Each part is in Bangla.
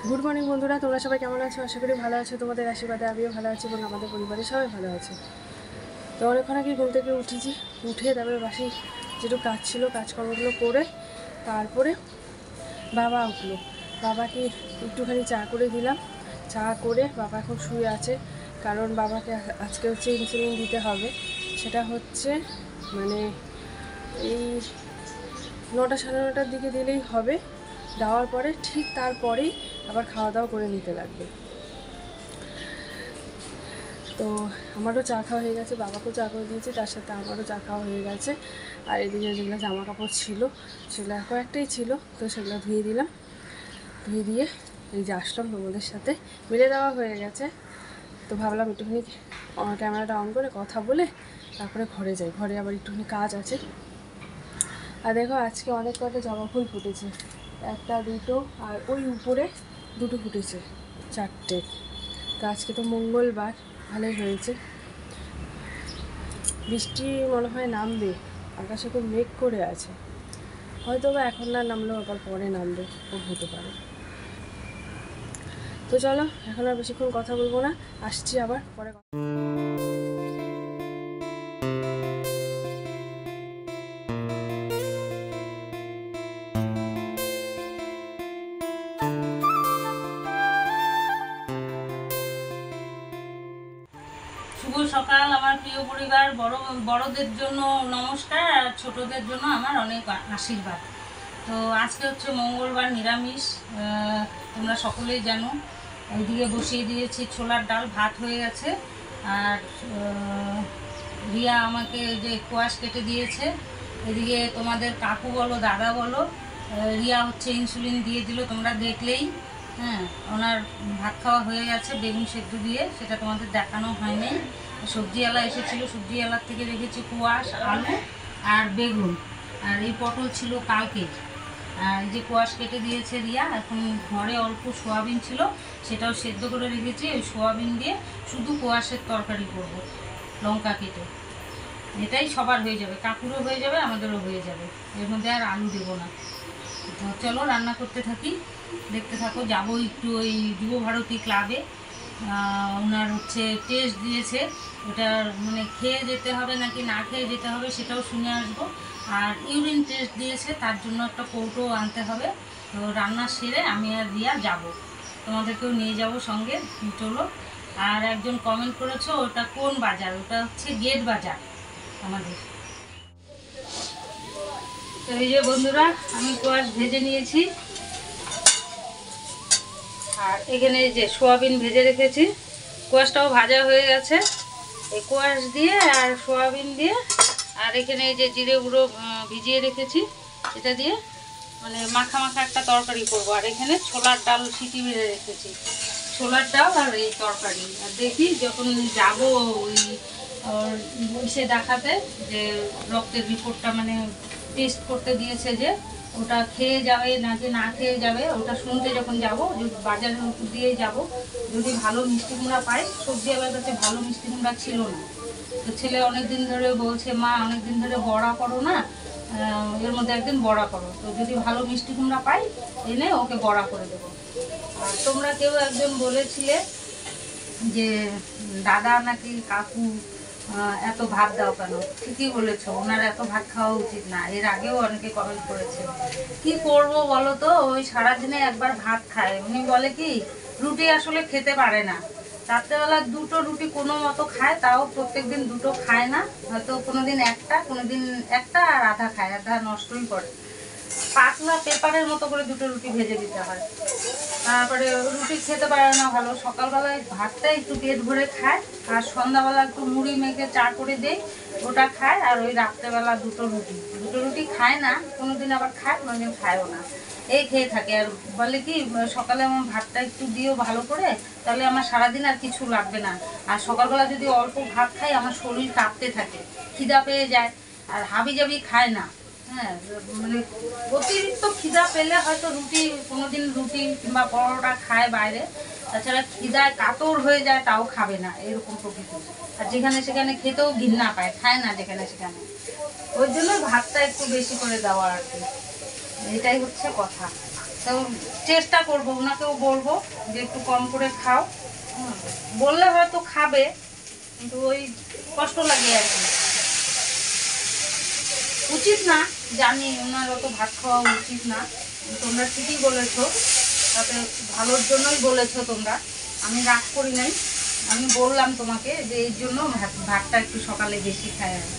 গুড মর্নিং বন্ধুরা, তোমরা সবাই কেমন আছো? আশা করি ভালো আছো। তোমাদের আশীর্বাদে আমিও ভালো আছি এবং আমাদের পরিবারের সবাই ভালো আছে। তো অনেকক্ষণ আগে ঘুম থেকে উঠেছি, উঠে তারপরে বাসি যেটুকু কাজ ছিল কাজকর্মগুলো করে তারপরে বাবা উঠলো। বাবাকে একটুখানি চা করে দিলাম। চা করে বাবা এখন শুয়ে আছে, কারণ বাবাকে আজকে হচ্ছে ইনসুলিন দিতে হবে। সেটা হচ্ছে মানে এই 9টা সাড়ে 9টার দিকে দিলেই হবে। দেওয়ার পরে ঠিক তারপরেই আবার খাওয়া দাওয়া করে নিতে লাগবে। তো আমারও চা খাওয়া হয়ে গেছে, বাবাকেও চা করে দিয়েছি, তার সাথে আমারও চা খাওয়া হয়ে গেছে। আর এদিকে যেগুলো জামা কাপড় ছিল সেগুলো কয়েকটাই ছিল, তো সেগুলো ধুয়ে দিলাম। ধুয়ে দিয়ে এই যে আসলাম, তোমাদের সাথে মিলে দেওয়া হয়ে গেছে। তো ভাবলাম একটুখানি ক্যামেরাটা অন করে কথা বলে তারপরে ঘরে যাই। ঘরে আবার একটুখানি কাজ আছে। আর দেখো আজকে অনেক কটা জবা ফুল ফুটেছে, একটা দুটো আর ওই উপরে দুটো ফুটেছে, 4টে। তো আজকে তো মঙ্গলবার, ভালোই হয়েছে। বৃষ্টি মনে হয় নামবে, আকাশে খুব মেঘ করে আছে, হয়তো বা এখন না নামলেও আবার পরে নামবে, ও হতে পারে। তো চলো, এখন আর বেশিক্ষণ কথা বলবো না, আসছি আবার পরে। শুভ সকাল আমার প্রিয় পরিবার। বড়দের জন্য নমস্কার আর ছোটদের জন্য আমার অনেক আশীর্বাদ। তো আজকে হচ্ছে মঙ্গলবার, নিরামিষ, তোমরা সকলেই জানো। ওইদিকে বসিয়ে দিয়েছি ছোলার ডাল, ভাত হয়ে গেছে। আর রিয়া আমাকে যে কোয়াশ কেটে দিয়েছে। এদিকে তোমাদের কাকু বলো দাদা বলো, রিয়া হচ্ছে ইনসুলিন দিয়ে দিল, তোমরা দেখলেই। হ্যাঁ, ওনার ভাত খাওয়া হয়ে গেছে বেগুন সেদ্ধ দিয়ে, সেটা তোমাদের দেখানো হয়নি। সবজিওয়ালা এসেছিলো, সবজিওয়ালার থেকে রেখেছি কোয়াশ, আলু আর বেগুন। আর এই পটল ছিল কালকে। আর এই যে কোয়াশ কেটে দিয়েছে রিয়া। এখন ঘরে অল্প সোয়াবিন ছিল, সেটাও সেদ্ধ করে রেখেছি। ওই সোয়াবিন দিয়ে শুধু কোয়াশের তরকারি করব, লঙ্কা কেটে। এটাই সবার হয়ে যাবে, কাকুরও হয়ে যাবে, আমাদেরও হয়ে যাবে। এর মধ্যে আর আলু দেবো না। তো চলো রান্না করতে থাকি, দেখতে থাকো। যাবো একটু ওই যুবভারতী ক্লাবে, ওনার হচ্ছে টেস্ট দিয়েছে। ওটা মানে খেয়ে যেতে হবে নাকি না খেয়ে যেতে হবে সেটাও শুনে আসবো। আর ইউরিন টেস্ট দিয়েছে, তার জন্য একটা কৌটো আনতে হবে। তো রান্না সেরে আমি আর রিয়া যাব, তোমাদেরকেও নিয়ে যাব সঙ্গে, চলো। আর একজন কমেন্ট করেছো ওটা কোন বাজার, ওটা হচ্ছে গেট বাজার আমাদের। তো এই যে বন্ধুরা, আমি কোয়াশ ভেজে নিয়েছি। আর এখানে এই যে সোয়াবিন ভেজে রেখেছি, কোয়াশটাও ভাজা হয়ে গেছে। এই কোয়াশ দিয়ে আর সোয়াবিন দিয়ে, আর এখানে এই যে জিরে গুঁড়ো ভিজিয়ে রেখেছি, এটা দিয়ে মানে মাখা মাখা একটা তরকারি করব। আর এখানে ছোলার ডাল সিটি মেরে রেখেছি, ছোলার ডাল আর এই তরকারি। আর দেখি যখন যাব ওই ইসে দেখাতে, যে রক্তের রিপোর্টটা মানে টেস্ট করতে দিয়েছে, যে ওটা খেয়ে যাবে নাকি না খেয়ে যাবে, ওটা শুনতে যখন যাব, বাজারের দিয়ে যাব, যদি ভালো মিষ্টি কুমড়া পাই। সবজিওয়ালার কাছে ভালো মিষ্টি কুমড়া ছিল না। তো ছেলে অনেকদিন ধরে বলছে, মা অনেকদিন ধরে বড়া করো না, এর মধ্যে একদিন বড়া করো। তো যদি ভালো মিষ্টি কুমড়া পাই এনে ওকে বড়া করে দেবো। আর তোমরা কেউ একজন বলেছিলে যে দাদা নাকি কাকু এত ভাত দাও কেন? ঠিকই বলেছো, ওনার এত ভাত খাওয়া উচিত না। এর আগেও অনেকে কমেন্ট করেছে। কি করব বলো তো, ওই সারাদিনে একবার ভাত খায়। উনি বলে কি, রুটি আসলে খেতে পারে না। রাত্রেবেলা দুটো রুটি কোনো মতো খায়, তাও প্রত্যেকদিন দুটো খায় না, হয়তো কোনোদিন একটা আর আধা খায়, আধা নষ্টই করে। পাতলা পেপারের মতো করে দুটো রুটি ভেজে দিতে হয়। তারপরে রুটি খেতে পারে না ভালো। সকালবেলায় ভাতটা একটু পেট ভরে খায়, আর সন্ধ্যাবেলা একটু মুড়ি মেখে চা করে দেয়, ওটা খায়। আর ওই রাত্রেবেলা দুটো রুটি খায় না, কোনোদিন আবার খায়, কোনোদিন খায়ও না। এই খেয়ে থাকে। আর বলে কি, সকালে আমার ভাতটা একটু দিও ভালো করে, তাহলে আমার সারাদিন আর কিছু লাগবে না। আর সকালবেলা যদি অল্প ভাত খাই, আমার শরীর কাঁপতে থাকে, খিদা পেয়ে যায়। আর হাবিজাবি খায় না। হ্যাঁ, মানে অতিরিক্ত খিদা পেলে হয়তো কোনোদিন রুটি কিংবা পরোটা খায় বাইরে, তাছাড়া খিদায় কাতর হয়ে যায় তাও খাবে না, এরকম প্রকৃতি। আর যেখানে সেখানে খেতেও ঘৃণা পায়, খায় না যেখানে সেখানে। ওই জন্য ভাতটা একটু বেশি করে দেওয়া আর কি, এটাই হচ্ছে কথা। তো চেষ্টা করবো, ওনাকেও বলবো যে একটু কম করে খাও। বললে হয়তো খাবে, কিন্তু ওই কষ্ট লাগে আর কি। উচিত না, জানি ওনার অত ভাত খাওয়া উচিত না, তোমরা ঠিকই বলেছো, তাতে ভালোর জন্যই বলেছো তোমরা, আমি রাগ করি নাই। আমি বললাম তোমাকে যে এই জন্য ভাতটা একটু সকালে বেশি খায় আর কি।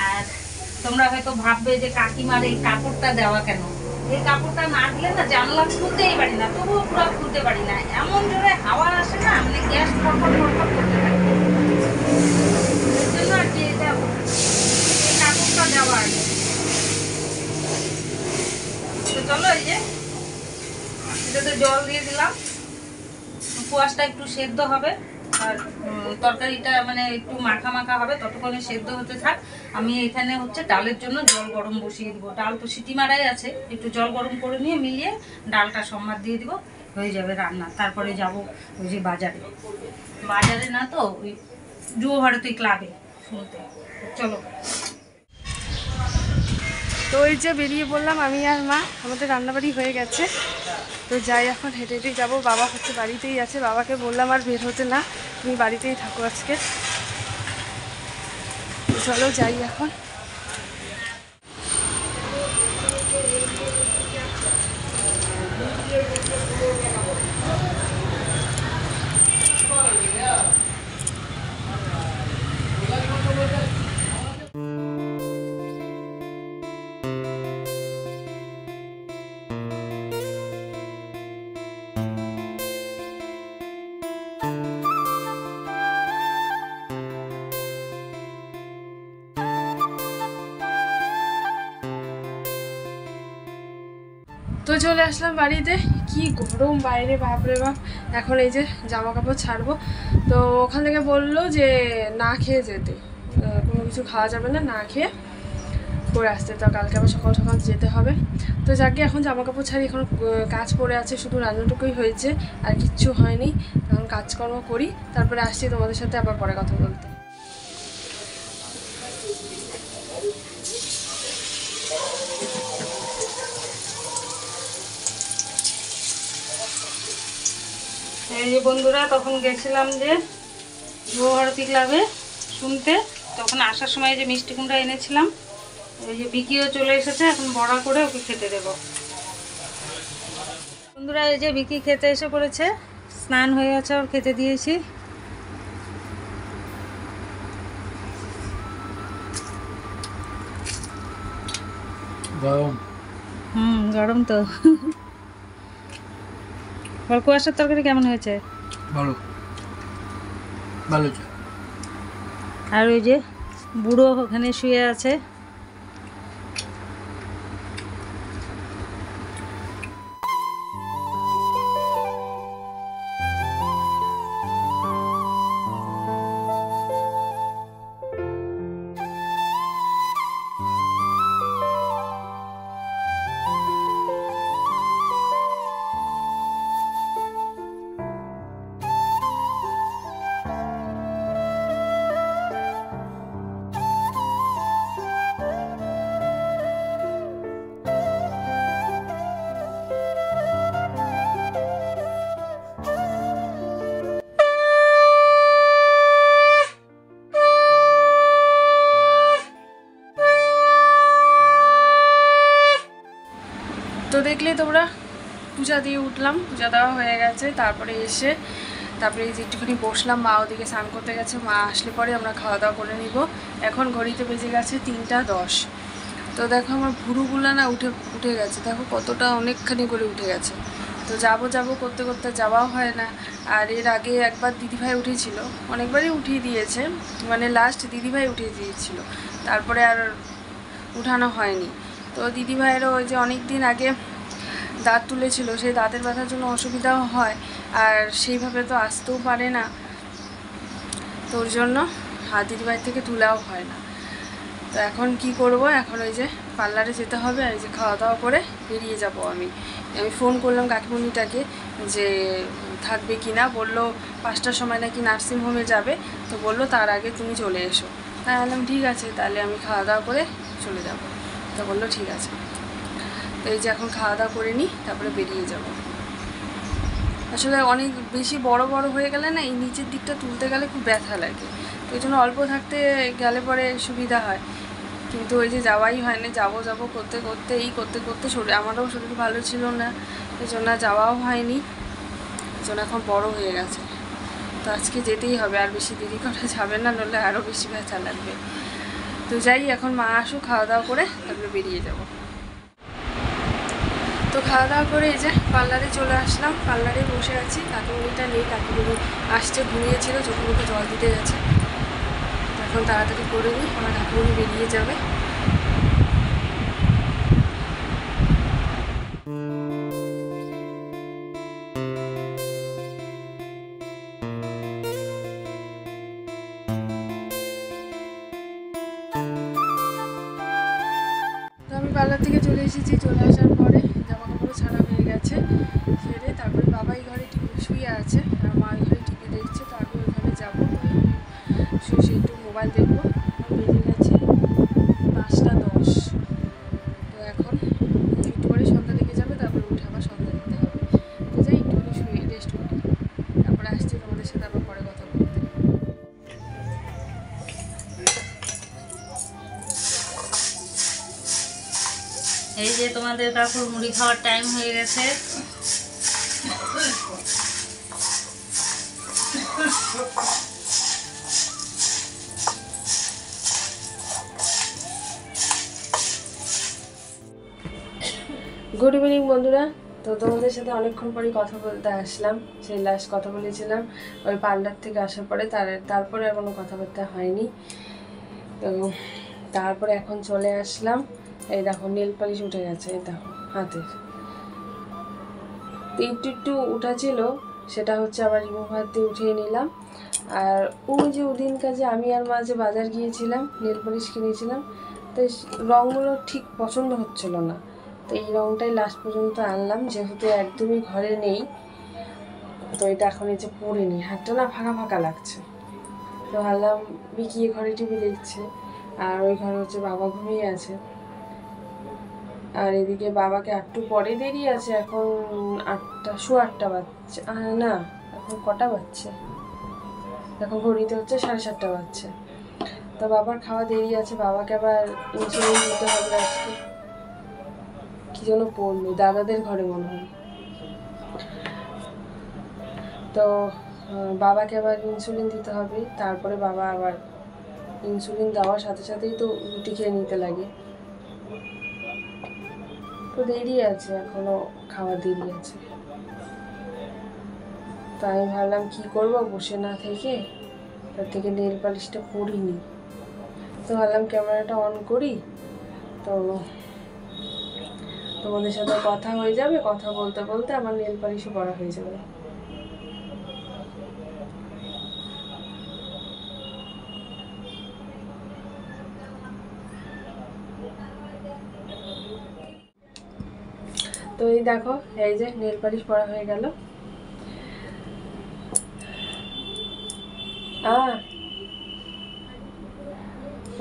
আর তোমরা হয়তো ভাববে যে কাকিমার এই কাপড়টা দেওয়া কেন, এই কাপড়টা না দিলে না জানলা খুলতেই পারি না, তবুও পুরো খুলতে পারি না, এমন জোরে হাওয়া আসে না, মানে গ্যাস ফটফট ফটফট করতে থাকে। এর জন্য আর কি এটা এই কাপড়টা দেওয়া আর কি। তো চলো, এই যে এটাতে জল দিয়ে দিলাম, কুয়াশটা একটু সেদ্ধ হবে আর তরকারিটা মানে একটু মাখা মাখা হবে, ততক্ষণে সেদ্ধ হতে থাক। আমি এখানে হচ্ছে ডালের জন্য জল গরম বসিয়ে দিব। ডাল তো সিটি মারাই আছে, একটু জল গরম করে নিয়ে মিলিয়ে ডালটা সম্বাদ দিয়ে দিব, হয়ে যাবে রান্না। তারপরে যাব ওই যে বাজারে, বাজারে না তো ওই যুব ভারতী ক্লাবে শুনতে। চলো। তো ওই যে বেরিয়ে বললাম আমি আর মা, আমাদের রান্নাবাড়ি হয়ে গেছে। তো যাই, এখন হেঁটে হেঁটেই যাবো। বাবা হচ্ছে বাড়িতেই আছে, বাবাকে বললাম আর বের হতে না, তুমি বাড়িতেই থাকো আজকে। চলো যাই এখন। তো চলে আসলাম বাড়িতে। কি গরম বাইরে, বাপরে বাপ। এখন এই যে জামা কাপড় ছাড়বো। তো ওখান থেকে বললো যে না খেয়ে যেতে, কোনো কিছু খাওয়া যাবে না, না খেয়ে করে আসতে। তো কালকে আবার সকাল সকাল যেতে হবে। তো যাকে এখন জামা কাপড় ছাড়ি, এখন কাজ পড়ে আছে, শুধু রান্নাটুকুই হয়েছে, আর কিচ্ছু হয়নি। এখন কাজকর্ম করি, তারপরে আসছি তোমাদের সাথে আবার পরে কথা বলতে। এই যে বন্ধুরা, তখন গেছিলাম যে যুবভারতী ক্লাবে শুনতে, তখন আসার সময় যে মিষ্টি কুমড়া এনেছিলাম, এই যে বিকিও চলে এসেছে, এখন বড়া করে ওকে খেতে দেব। বন্ধুরা, এই যে বিকি খেতে এসে পড়েছে, স্নান হয়ে গেছে, ওর খেতে দিয়েছি। গরম। গরম তো। বল, কুয়াশার তরকারি কেমন হয়েছে? ভালো, ভালো। আর ওই যে বুড়ো ওখানে শুয়ে আছে। তো দেখলে তোমরা, পূজা দিয়ে উঠলাম, পূজা দেওয়া হয়ে গেছে। তারপরে এসে এই যে একটুখানি বসলাম, মা ওদিকে স্নান করতে গেছে, মা আসলে পরে আমরা খাওয়া দাওয়া করে নিব। এখন ঘড়িতে বেজে গেছে 3টা 10। তো দেখো আমার ভুরুগুলো না উঠে গেছে, দেখো কতটা, অনেকখানি করে উঠে গেছে। তো যাবো করতে করতে যাওয়াও হয় না। আর এর আগে একবার দিদিভাই উঠেছিল, অনেকবারই উঠিয়ে দিয়েছে, মানে লাস্ট দিদিভাই উঠিয়ে দিয়েছিল, তারপরে আর উঠানো হয়নি। তো দিদিভাইয়েরও ওই যে অনেক দিন আগে দাঁত তুলেছিল, সেই দাঁতের ব্যথার জন্য অসুবিধাও হয়, আর সেইভাবে তো আসতেও পারে না, তো ওর জন্য দিদিভাই থেকে তোলাও হয় না। তো এখন কি করব, এখন ওই যে পার্লারে যেতে হবে, আর এই যে খাওয়া দাওয়া করে বেরিয়ে যাব। আমি ফোন করলাম কাকিমণিটাকে যে থাকবে কি না, বললো 5টার সময় নাকি নার্সিংহোমে যাবে, তো বললো তার আগে তুমি চলে এসো। তাই বললাম ঠিক আছে, তাহলে আমি খাওয়া দাওয়া করে চলে যাব। তো বললো ঠিক আছে। তো এই যে এখন খাওয়া দাওয়া করে নিই, তারপরে বেরিয়ে যাব। আসলে অনেক বেশি বড় বড় হয়ে গেলে না এই নিচের দিকটা তুলতে গেলে খুব ব্যথা লাগে, তো এই জন্য অল্প থাকতে গেলে পরে সুবিধা হয়। কিন্তু ওই যে যাওয়াই হয় না, যাবো করতে করতে আমারও শরীর ভালো ছিল না, এই জন্য যাওয়াও হয়নি। এই জন্য এখন বড় হয়ে গেছে, তো আজকে যেতেই হবে, আর বেশি দেরি করা যাবে না, নইলে আরও বেশি ব্যথা লাগবে। তো যাই, এখন মা আসুক, খাওয়া দাওয়া করে তারপরে বেরিয়ে যাব। তো খাওয়া দাওয়া করে এই যে পার্লারে চলে আসলাম, পার্লারে বসে আছি। কাকুমণিটা নেই, কাকুমণি আসছে, ঘুমিয়েছিল, চোখে মুখে জল দিতে গেছে। এখন তাড়াতাড়ি করে নিই, আমার কাকুমণি বেরিয়ে যাবে। আমি পার্লার থেকে চলে এসেছি, চলে আসার পরে জামা কাপড় ছাড়া হয়ে গেছে, সেরে তারপরে বাবা এই ঘরে টিভি শুয়ে আছে আর মা এই ঘরে টিভি দেখছে। তো আমি ওইখানে যাবো, শুয়ে একটু মোবাইল দেখবো। বেজে গেছে 5টা 10। তো এখন একটু পরে সন্ধ্যা দিকে যাবে, তারপরে উঠে আবার সন্ধ্যা দিতে হবে। তো যাই, একটুখানি শুয়ে রেস্ট করি, তারপরে আসছি তোমাদের সাথে আবার পরে কথা বলতে। এই যে তোমাদের কাকুর মুড়ি খাওয়ার টাইম হয়ে গেছে। গুড ইভিনিং বন্ধুরা। তো তোমাদের সাথে অনেকক্ষণ পরে কথা বলতে আসলাম, সেই লাস্ট কথা বলেছিলাম ওই পার্লার থেকে আসার পরে, তারপরে আর কোনো কথাবার্তা হয়নি। তো তারপরে এখন চলে আসলাম, এই দেখো নেল পালিশ উঠে গেছে, এই দেখো হাতের। তো একটু উঠা ছিল, সেটা হচ্ছে আবার রিমুভার দিয়ে উঠিয়ে নিলাম। আর ওই যে ওদিন কাজে আমি আর মা যে বাজার গিয়েছিলাম, নেল পালিশ কিনেছিলাম, তো রঙগুলো ঠিক পছন্দ হচ্ছিল না। তো এই রঙটাই লাস্ট পর্যন্ত আনলাম, যেহেতু একদমই ঘরে নেই। তো এটা এখন এই যে পরে নিই, হাতটা না ফাঁকা ফাঁকা লাগছে। তো ভাবলাম বিকিয়ে ঘরে টিভি দেখছে, আর ওই ঘরে হচ্ছে বাবা ঘুমিয়ে আছে। আর এদিকে বাবাকে একটু পরে দেরি আছে, এখন 8:15 বাজছে। না, এখন কটা বাজছে, এখন ঘড়িতে হচ্ছে 7:30 বাজছে। তো বাবার খাওয়া দেরি আছে, বাবাকে আবার ইনসুলিন দিতে হবে আজকে। কি যেন পড়লো, দাদাদের ঘরে মনে হয়। তো বাবাকে আবার ইনসুলিন দিতে হবে, তারপরে বাবা আবার ইনসুলিন দেওয়ার সাথে সাথেই তো রুটি খেয়ে নিতে লাগে। তো দেরি আছে, এখনো খাওয়া দেরি আছে। তো আমি ভাবলাম কি করবো বসে না থেকে, তার থেকে নেল পালিশটা পরিনি। তো ভাবলাম ক্যামেরাটা অন করি, তো তোমাদের সাথে কথা হয়ে যাবে, কথা বলতে বলতে আমার নেল পালিশও করা হয়ে যাবে। তো এই দেখো, এই যে নেল পালিশ পরা হয়ে গেল।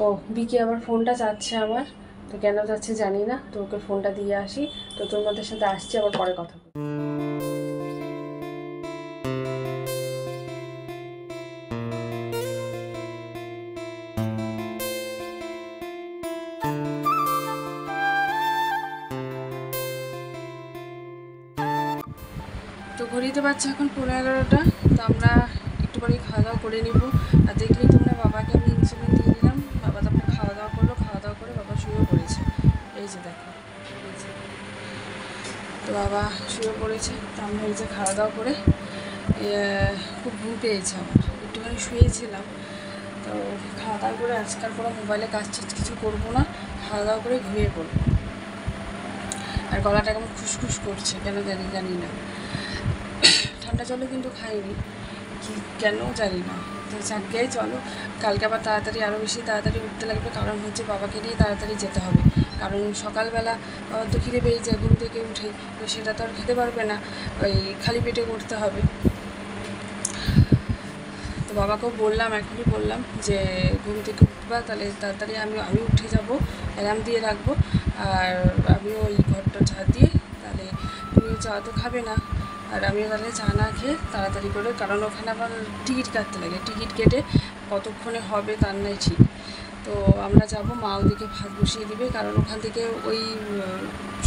ও বিকি আবার ফোনটা চাচ্ছে আমার, তো কেন যাচ্ছে জানি না। তো ওকে ফোনটা দিয়ে আসি, তো তোমাদের সাথে আসছি, আবার পরে কথা বলবো। তো ঘড়িতে পাচ্ছে এখন 11:15। তো আমরা একটু পরে খাওয়া দাওয়া করে নিব। আর দেখলেই তোমরা বাবাকে আমি ইনসুলিন দিয়ে দিলাম, বাবা তারপরে খাওয়া দাওয়া করলো, খাওয়া দাওয়া করে বাবা শুয়ে পড়েছে। এই যে দেখো, তো বাবা শুয়ে পড়েছে। তো আমরা এই যে খাওয়া দাওয়া করে, খুব ঘুম পেয়েছে আমার, একটুখানি শুয়েছিলাম। তো খাওয়া দাওয়া করে আজকাল কোনো মোবাইলে কাজ কিছু করবো না, খাওয়া দাওয়া করে ঘুমিয়ে পড়বো। আর গলাটা কেমন খুসখুস করছে, কেন জানি না। ঠান্ডা জলও কিন্তু খাইনি, কি কেন জানি না। তো যাকে চলো, কালকে আবার তাড়াতাড়ি, আরও বেশি তাড়াতাড়ি উঠতে লাগবে, কারণ হচ্ছে বাবাকে নিয়ে তাড়াতাড়ি যেতে হবে। কারণ সকালবেলা বাবার তো খিদে পেয়ে যায় ঘুম থেকে উঠে, তো সেটা তো আর খেতে পারবে না, ওই খালি পেটে করতে হবে। তো বাবাকেও বললাম, এখনই বললাম যে ঘুম থেকে উঠবা তাহলে তাড়াতাড়ি আমি উঠে যাব, অ্যালার্ম দিয়ে রাখবো। আর আমিও ওই ঘরটা ঝাড় দিয়ে তাহলে তুমিও চা তো খাবে না, আর আমিও তাহলে চা না খেয়ে তাড়াতাড়ি করে, কারণ ওখানে আবার টিকিট কাটতে লাগে, টিকিট কেটে কতক্ষণে হবে তার নাই ঠিক। তো আমরা যাব, মা ওদিকে ভাত বসিয়ে দিবে, কারণ ওখান থেকে ওই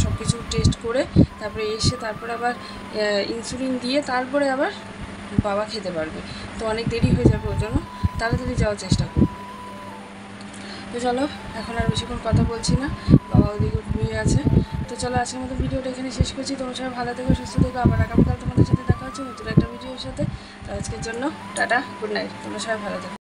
সব কিছু টেস্ট করে তারপরে এসে তারপরে আবার ইনসুলিন দিয়ে তারপরে আবার বাবা খেতে পারবে। তো অনেক দেরি হয়ে যাবে, ওর জন্য তাড়াতাড়ি যাওয়ার চেষ্টা করব। তো চলো, এখন আর বেশিক্ষণ কথা বলছি না, বাবা ওদিকে ঘুমিয়ে আছে। তো চলো, আজকের মতো ভিডিওটা এখানে শেষ করছি। তোমার সবাই ভালো থেকো, সুস্থ থেকো। আবার আগামীকাল তোমাদের সাথে দেখা হচ্ছে নতুন একটা ভিডিওর সাথে। তো আজকের জন্য টাটা, গুড নাইট, তোমরা সবাই ভালো থেকো।